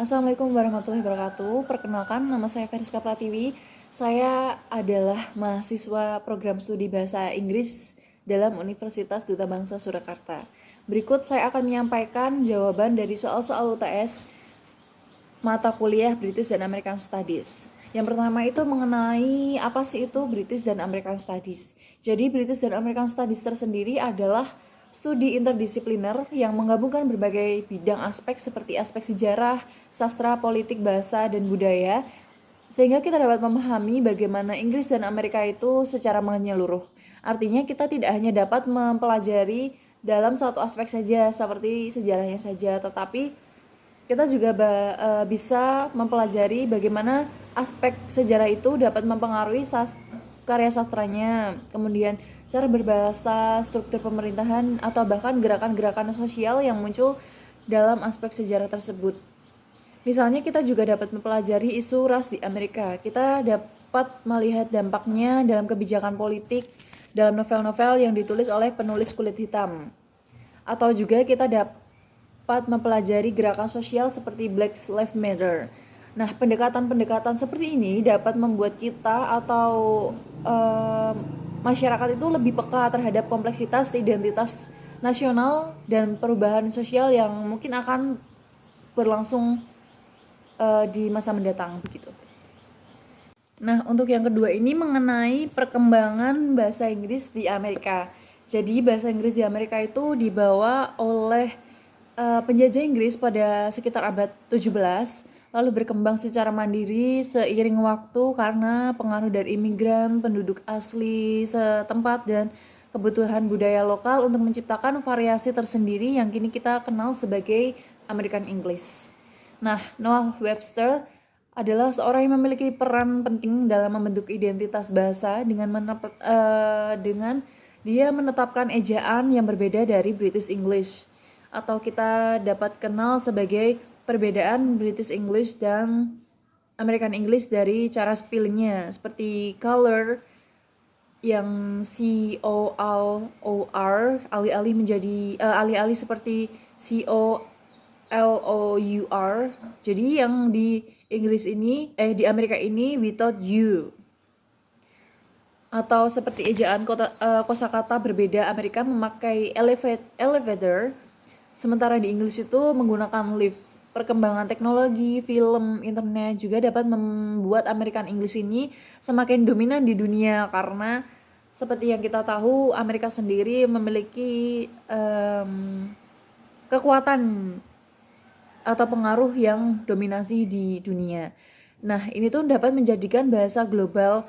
Assalamualaikum warahmatullahi wabarakatuh. Perkenalkan, nama saya Feriska Pratiwi. Saya adalah mahasiswa program studi Bahasa Inggris dalam Universitas Duta Bangsa Surakarta. Berikut saya akan menyampaikan jawaban dari soal-soal UTS mata kuliah British dan American Studies. Yang pertama itu mengenai apa sih itu British dan American Studies. Jadi British dan American Studies tersendiri adalah studi interdisipliner yang menggabungkan berbagai bidang aspek seperti aspek sejarah, sastra, politik, bahasa, dan budaya, sehingga kita dapat memahami bagaimana Inggris dan Amerika itu secara menyeluruh. Artinya kita tidak hanya dapat mempelajari dalam satu aspek saja seperti sejarahnya saja, tetapi kita juga bisa mempelajari bagaimana aspek sejarah itu dapat mempengaruhi karya sastranya, kemudian cara berbahasa, struktur pemerintahan, atau bahkan gerakan-gerakan sosial yang muncul dalam aspek sejarah tersebut. Misalnya kita juga dapat mempelajari isu ras di Amerika. Kita dapat melihat dampaknya dalam kebijakan politik, dalam novel-novel yang ditulis oleh penulis kulit hitam. Atau juga kita dapat mempelajari gerakan sosial seperti Black Lives Matter. Nah, pendekatan-pendekatan seperti ini dapat membuat kita atau masyarakat itu lebih peka terhadap kompleksitas identitas nasional dan perubahan sosial yang mungkin akan berlangsung di masa mendatang begitu. Nah, untuk yang kedua ini mengenai perkembangan bahasa Inggris di Amerika. Jadi bahasa Inggris di Amerika itu dibawa oleh penjajah Inggris pada sekitar abad 17, lalu berkembang secara mandiri seiring waktu karena pengaruh dari imigran, penduduk asli setempat, dan kebutuhan budaya lokal untuk menciptakan variasi tersendiri yang kini kita kenal sebagai American English. Nah, Noah Webster adalah seorang yang memiliki peran penting dalam membentuk identitas bahasa dengan dia menetapkan ejaan yang berbeda dari British English, atau kita dapat kenal sebagai perbedaan British English dan American English dari cara spellingnya, seperti color yang C-O-L-O-R alih-alih menjadi alih-alih seperti C-O-L-O-U-R. Jadi yang di Inggris ini di Amerika ini without you. Atau seperti ejaan kosakata berbeda, Amerika memakai elevator, sementara di Inggris itu menggunakan lift. Perkembangan teknologi, film, internet juga dapat membuat American English ini semakin dominan di dunia karena seperti yang kita tahu Amerika sendiri memiliki kekuatan atau pengaruh yang dominasi di dunia. Nah, ini tuh dapat menjadikan bahasa global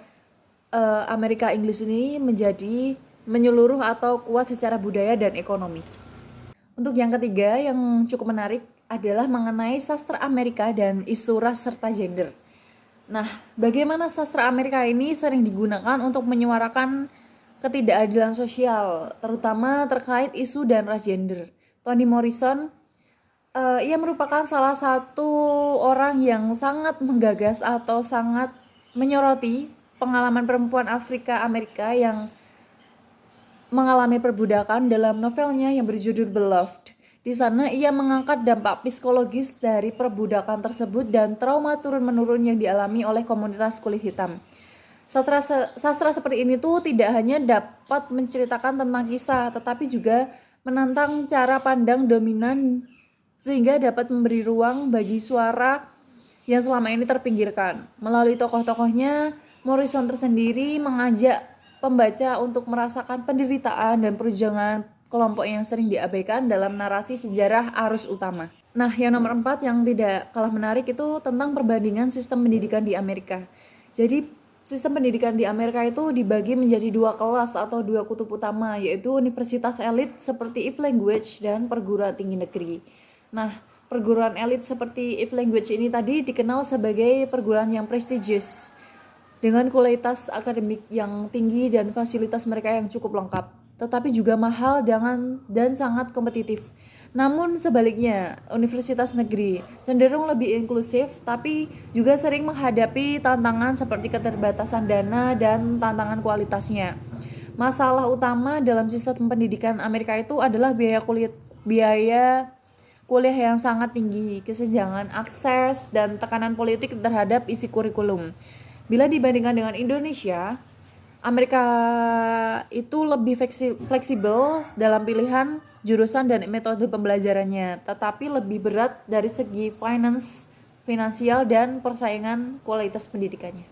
Amerika English ini menjadi menyeluruh atau kuat secara budaya dan ekonomi. Untuk yang ketiga yang cukup menarik adalah mengenai sastra Amerika dan isu ras serta gender. Nah, bagaimana sastra Amerika ini sering digunakan untuk menyuarakan ketidakadilan sosial, terutama terkait isu dan ras gender. Toni Morrison, ia merupakan salah satu orang yang sangat menggagas atau sangat menyoroti pengalaman perempuan Afrika Amerika yang mengalami perbudakan dalam novelnya yang berjudul Beloved. Di sana ia mengangkat dampak psikologis dari perbudakan tersebut dan trauma turun-menurun yang dialami oleh komunitas kulit hitam. Sastra seperti ini tuh tidak hanya dapat menceritakan tentang kisah, tetapi juga menantang cara pandang dominan sehingga dapat memberi ruang bagi suara yang selama ini terpinggirkan. Melalui tokoh-tokohnya, Morrison tersendiri mengajak pembaca untuk merasakan penderitaan dan perjuangan kelompok yang sering diabaikan dalam narasi sejarah arus utama. Nah, yang nomor 4 yang tidak kalah menarik itu tentang perbandingan sistem pendidikan di Amerika. Jadi, sistem pendidikan di Amerika itu dibagi menjadi dua kelas atau dua kutub utama, yaitu universitas elit seperti Ivy Language dan perguruan tinggi negeri. Nah, perguruan elit seperti Ivy Language ini tadi dikenal sebagai perguruan yang prestigious, dengan kualitas akademik yang tinggi dan fasilitas mereka yang cukup lengkap, tetapi juga mahal dan sangat kompetitif. Namun sebaliknya, universitas negeri cenderung lebih inklusif, tapi juga sering menghadapi tantangan seperti keterbatasan dana dan tantangan kualitasnya. Masalah utama dalam sistem pendidikan Amerika itu adalah biaya kuliah yang sangat tinggi, kesenjangan akses, dan tekanan politik terhadap isi kurikulum. Bila dibandingkan dengan Indonesia, Amerika itu lebih fleksibel dalam pilihan jurusan dan metode pembelajarannya, tetapi lebih berat dari segi finansial dan persaingan kualitas pendidikannya.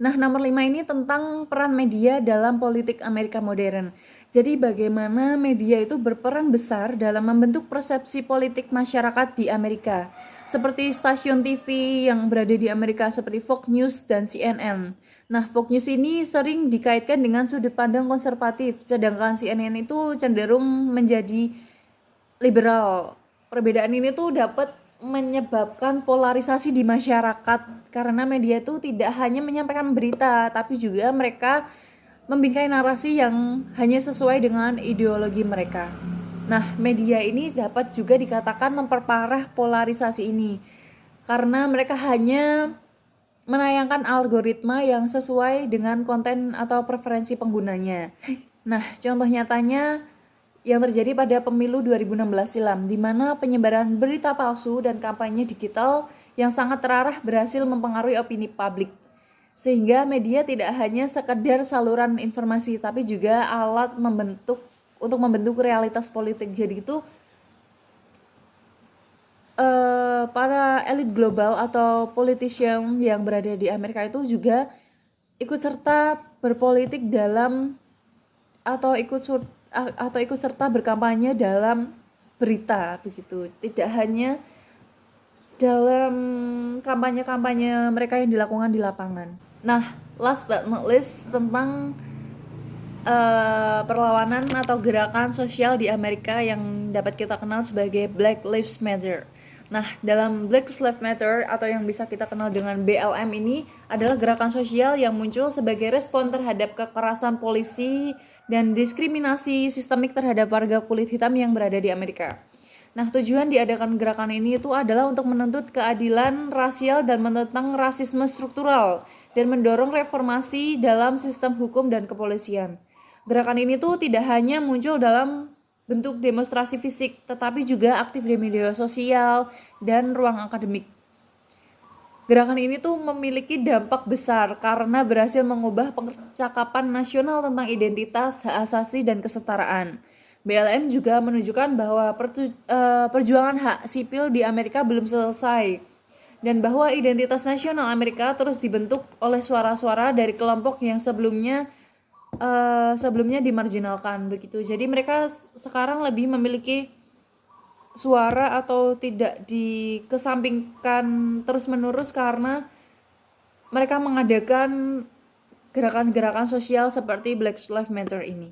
Nah, nomor 5 ini tentang peran media dalam politik Amerika modern. Jadi bagaimana media itu berperan besar dalam membentuk persepsi politik masyarakat di Amerika. Seperti stasiun TV yang berada di Amerika seperti Fox News dan CNN. Nah, Fox News ini sering dikaitkan dengan sudut pandang konservatif, sedangkan CNN itu cenderung menjadi liberal. Perbedaan ini tuh dapat menyebabkan polarisasi di masyarakat karena media itu tidak hanya menyampaikan berita, tapi juga mereka membingkai narasi yang hanya sesuai dengan ideologi mereka. Nah, media ini dapat juga dikatakan memperparah polarisasi ini karena mereka hanya menayangkan algoritma yang sesuai dengan konten atau preferensi penggunanya. Nah, contoh nyatanya yang terjadi pada pemilu 2016 silam, di mana penyebaran berita palsu dan kampanye digital yang sangat terarah berhasil mempengaruhi opini publik. Sehingga media tidak hanya sekedar saluran informasi, tapi juga alat untuk membentuk realitas politik. Jadi itu para elit global atau politician yang berada di Amerika itu juga ikut serta berpolitik dalam atau ikut serta berkampanye dalam berita begitu. Tidak hanya dalam kampanye-kampanye mereka yang dilakukan di lapangan. Nah, last but not least tentang perlawanan atau gerakan sosial di Amerika yang dapat kita kenal sebagai Black Lives Matter. Nah, dalam Black Lives Matter atau yang bisa kita kenal dengan BLM ini adalah gerakan sosial yang muncul sebagai respon terhadap kekerasan polisi dan diskriminasi sistemik terhadap warga kulit hitam yang berada di Amerika. Nah, tujuan diadakan gerakan ini itu adalah untuk menuntut keadilan rasial dan menentang rasisme struktural dan mendorong reformasi dalam sistem hukum dan kepolisian. Gerakan ini tuh tidak hanya muncul dalam bentuk demonstrasi fisik, tetapi juga aktif di media sosial dan ruang akademik. Gerakan ini tuh memiliki dampak besar karena berhasil mengubah percakapan nasional tentang identitas, hak asasi, dan kesetaraan. BLM juga menunjukkan bahwa perjuangan hak sipil di Amerika belum selesai dan bahwa identitas nasional Amerika terus dibentuk oleh suara-suara dari kelompok yang sebelumnya dimarginalkan begitu. Jadi mereka sekarang lebih memiliki suara atau tidak dikesampingkan terus-menerus karena mereka mengadakan gerakan-gerakan sosial seperti Black Lives Matter ini.